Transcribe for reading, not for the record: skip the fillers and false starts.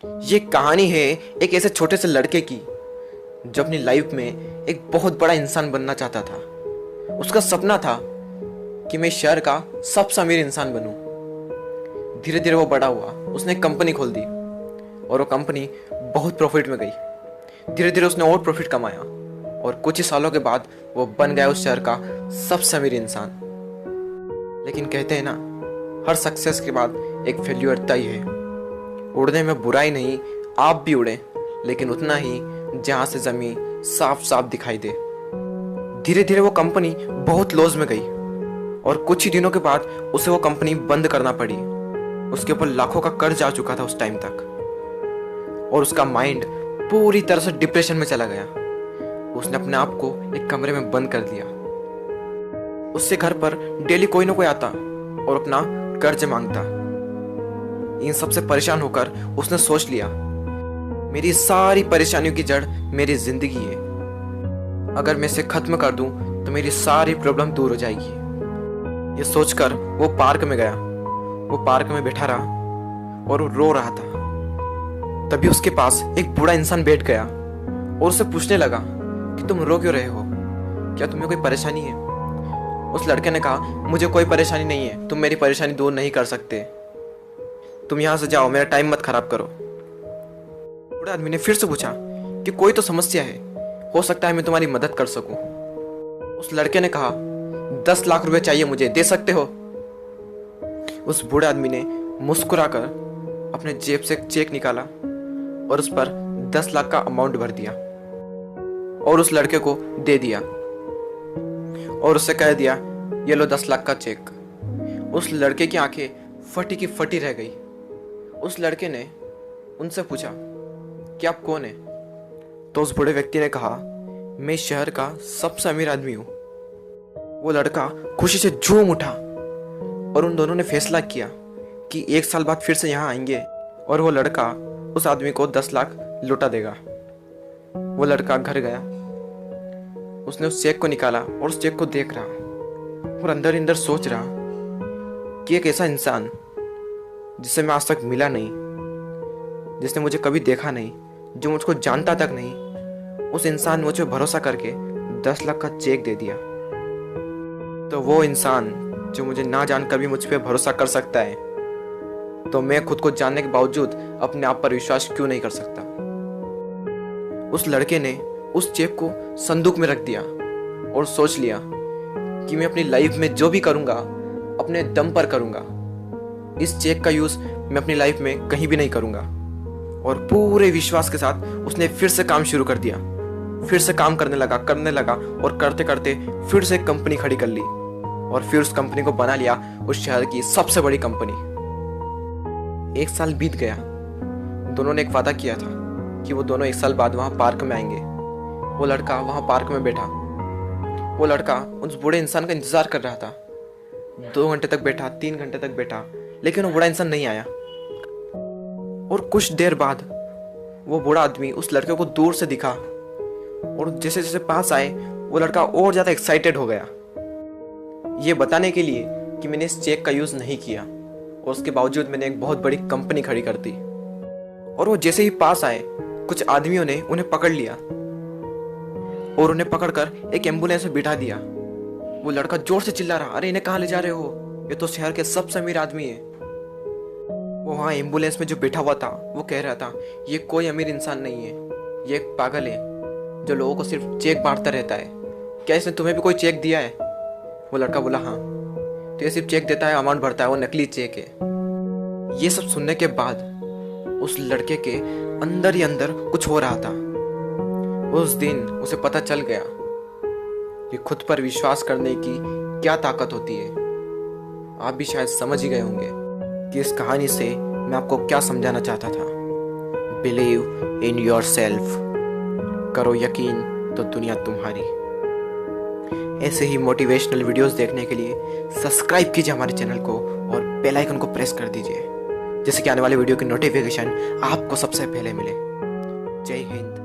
ये कहानी है एक ऐसे छोटे से लड़के की जो अपनी लाइफ में एक बहुत बड़ा इंसान बनना चाहता था। उसका सपना था कि मैं शहर का सबसे अमीर इंसान बनूं। धीरे धीरे वो बड़ा हुआ, उसने एक कंपनी खोल दी और वो कंपनी बहुत प्रॉफिट में गई। धीरे धीरे उसने और प्रॉफिट कमाया और कुछ ही सालों के बाद वो बन गया उस शहर का सबसे अमीर इंसान। लेकिन कहते हैं ना, हर सक्सेस के बाद एक फेल्यूर तय है। उड़ने में बुराई नहीं, आप भी उड़े, लेकिन उतना ही जहां से जमीन साफ साफ दिखाई दे। धीरे धीरे वो कंपनी बहुत लॉस में गई और कुछ ही दिनों के बाद उसे वो कंपनी बंद करना पड़ी। उसके ऊपर लाखों का कर्ज आ चुका था उस टाइम तक और उसका माइंड पूरी तरह से डिप्रेशन में चला गया। उसने अपने आप को एक कमरे में बंद कर दिया। उससे घर पर डेली कोई ना कोई आता और अपना कर्ज मांगता। इन सबसे परेशान होकर उसने सोच लिया, मेरी सारी परेशानियों की जड़ मेरी जिंदगी है। अगर मैं इसे खत्म कर दूं तो मेरी सारी प्रॉब्लम दूर हो जाएगी। ये सोचकर वो पार्क में गया। वो पार्क में बैठा रहा और वो रो रहा था। तभी उसके पास एक बूढ़ा इंसान बैठ गया और उससे पूछने लगा कि तुम रो क्यों रहे हो, क्या तुम्हें कोई परेशानी है? उस लड़के ने कहा, मुझे कोई परेशानी नहीं है, तुम मेरी परेशानी दूर नहीं कर सकते, तुम यहां से जाओ, मेरा टाइम मत खराब करो। बूढ़े आदमी ने फिर से पूछा कि कोई तो समस्या है, हो सकता है मैं तुम्हारी मदद कर सकूं। उस लड़के ने कहा, 10 लाख रुपए चाहिए मुझे, दे सकते हो? उस बूढ़े आदमी ने मुस्कुराकर अपने जेब से एक चेक निकाला और उस पर 10 लाख का अमाउंट भर दिया और उस लड़के को दे दिया और उससे कह दिया, ये लो 10 लाख का चेक। उस लड़के की आंखें फटी की फटी रह गई। उस लड़के ने उनसे पूछा कि आप कौन है? तो उस बूढ़े व्यक्ति ने कहा, मैं शहर का सबसे अमीर आदमी हूं। वो लड़का खुशी से झूम उठा और उन दोनों ने फैसला किया कि 1 साल बाद फिर से यहां आएंगे और वो लड़का उस आदमी को 10 लाख लौटा देगा। वो लड़का घर गया, उसने उस चेक को निकाला और उस चेक को देख रहा और अंदर अंदर सोच रहा कि एक ऐसा इंसान जिसे मैं आज तक मिला नहीं, जिसने मुझे कभी देखा नहीं, जो मुझको जानता तक नहीं, उस इंसान ने मुझे भरोसा करके 10 लाख का चेक दे दिया। तो वो इंसान जो मुझे ना जानकर भी मुझ पर भरोसा कर सकता है, तो मैं खुद को जानने के बावजूद अपने आप पर विश्वास क्यों नहीं कर सकता? उस लड़के ने उस चेक को संदूक में रख दिया और सोच लिया कि मैं अपनी लाइफ में जो भी करूंगा अपने दम पर करूंगा। इस चेक का यूज मैं अपनी लाइफ में कहीं भी नहीं करूंगा। और पूरे विश्वास के साथ उसने फिर से काम शुरू कर दिया। फिर से काम करने लगा और करते करते फिर से एक कंपनी खड़ी कर ली और फिर उस कंपनी को बना लिया उस शहर की सबसे बड़ी कंपनी। 1 साल बीत गया। दोनों ने एक वादा किया था कि वो दोनों 1 साल बाद वहां पार्क में आएंगे। वो लड़का वहां पार्क में बैठा। वो लड़का उस बूढ़े इंसान का इंतजार कर रहा था। 2 घंटे तक बैठा, 3 घंटे तक बैठा, लेकिन वो बूढ़ा इंसान नहीं आया। और कुछ देर बाद वो बूढ़ा आदमी उस लड़के को दूर से दिखा और जैसे जैसे पास आए वो लड़का और ज्यादा एक्साइटेड हो गया, ये बताने के लिए कि मैंने इस चेक का यूज नहीं किया और उसके बावजूद मैंने एक बहुत बड़ी कंपनी खड़ी कर दी। और वो जैसे ही पास आए, कुछ आदमियों ने उन्हें पकड़ लिया और उन्हें पकड़कर एक एम्बुलेंस में बिठा दिया। वो लड़का जोर से चिल्ला रहा, अरे इन्हें कहाँ ले जा रहे हो, ये तो शहर के सबसे अमीर आदमी है। वो वहां एम्बुलेंस में जो बैठा हुआ था वो कह रहा था, ये कोई अमीर इंसान नहीं है, ये एक पागल है जो लोगों को सिर्फ चेक बांटता रहता है। क्या इसने तुम्हें भी कोई चेक दिया है? वो लड़का बोला, हाँ। तो ये सिर्फ चेक देता है, अमाउंट भरता है, वो नकली चेक है। ये सब सुनने के बाद उस लड़के के अंदर ही अंदर कुछ हो रहा था। उस दिन उसे पता चल गया कि खुद पर विश्वास करने की क्या ताकत होती है। आप भी शायद समझ ही गए होंगे कि इस कहानी से मैं आपको क्या समझाना चाहता था। बिलीव इन योर सेल्फ, करो यकीन तो दुनिया तुम्हारी। ऐसे ही मोटिवेशनल वीडियोस देखने के लिए सब्सक्राइब कीजिए हमारे चैनल को और बेल आइकन को प्रेस कर दीजिए, जिससे कि आने वाले वीडियो की नोटिफिकेशन आपको सबसे पहले मिले। जय हिंद।